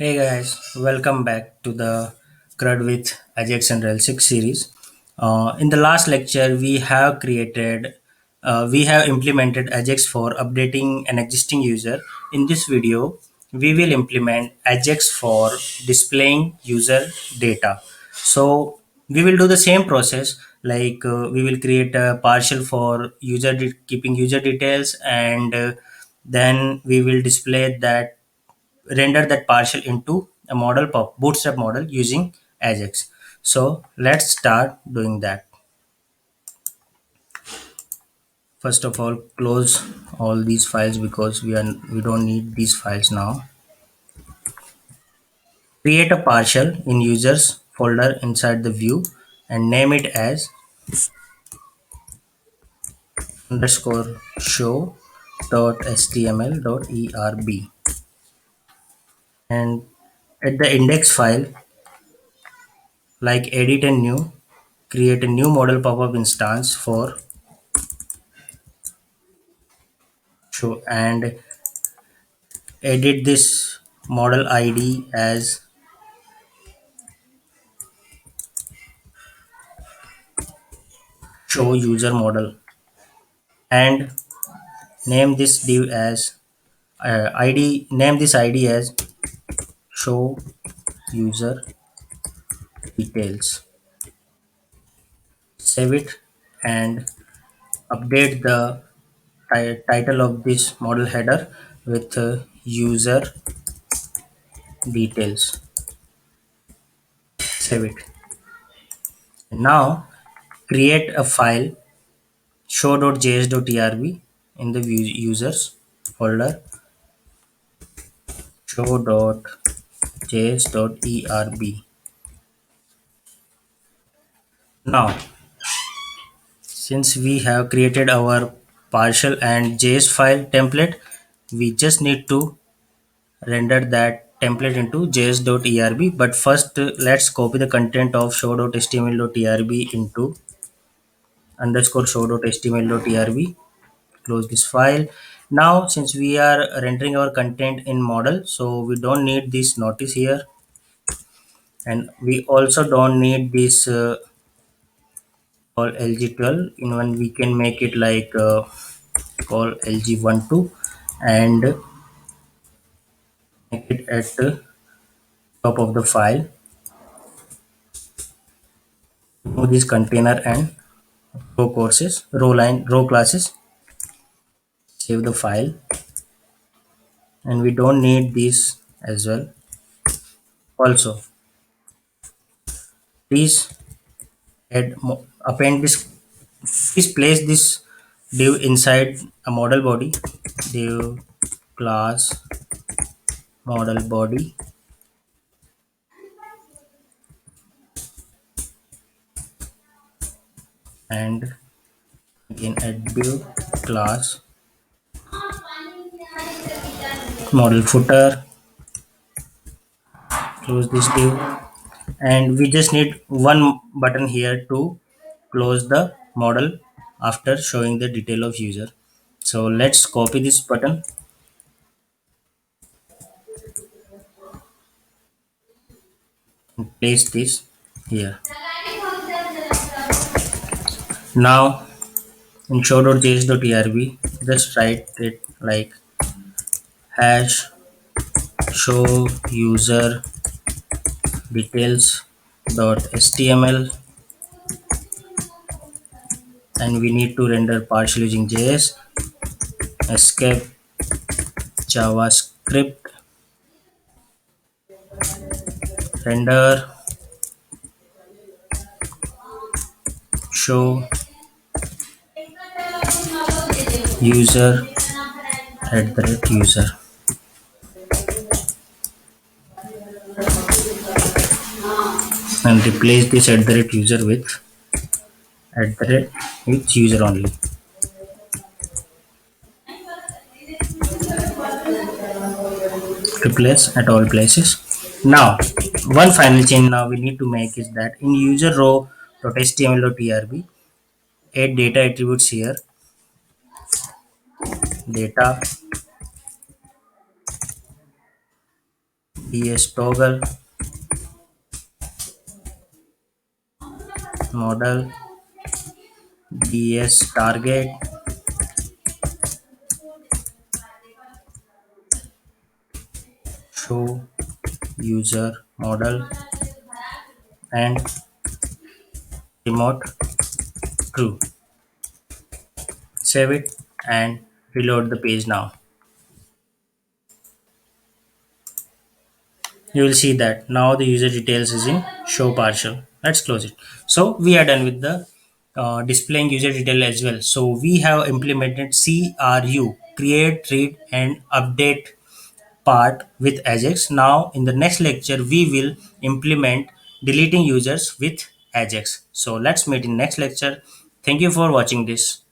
Hey guys, welcome back to the CRUD with Ajax and Rel 6 series. In the last lecture, we have implemented Ajax for updating an existing user. In this video, we will implement Ajax for displaying user data. So we will do the same process. We will create a partial for keeping user details, and then we will display that render that partial into a bootstrap model using Ajax. So let's start doing that. First of all, close all these files because we don't need these files now. Create a partial in users folder inside the view and name it as underscore show dot html dot erb, and at the index file, like edit and new, create a new model pop-up instance for show and edit this model id as show user model, and name this div as id name this id as show user details. Save it and update the title of this model header with user details. Save it. Now create a file show.js.erb in the users folder. Show.js.erb. Now, since we have created our partial and JS file template, we just need to render that template into js.erb. But first, let's copy the content of show.html.erb into underscore show.html.erb. Close this file. Now, since we are rendering our content in model, so we don't need this notice here, and we also don't need this call lg12. In one, we can make it like call lg12 and make it at the top of the file. Remove this container and row classes. Save the file, and we don't need this as well. Also, please append this. Please place this div inside a model body. Div class model body, and again add div class model footer. Close this div, and we just need one button here to close the model after showing the detail of user. So let's copy this button and place this here. Now in show.js.erb, just write it like hash show user details dot html, and we need to render partial using js. Escape javascript render show user user, and replace this user with user only. Replace at all places. Now one final change now we need to make is that in user row.html.erb, add data attributes here. Data ds toggle model ds target show user model and remote true. Save it and reload the page now. You will see that now the user details is in show partial. Let's close it. So we are done with the displaying user detail as well. So we have implemented CRU, create, read and update part with Ajax. Now in the next lecture we will implement deleting users with Ajax. So let's meet in next lecture. Thank you for watching this.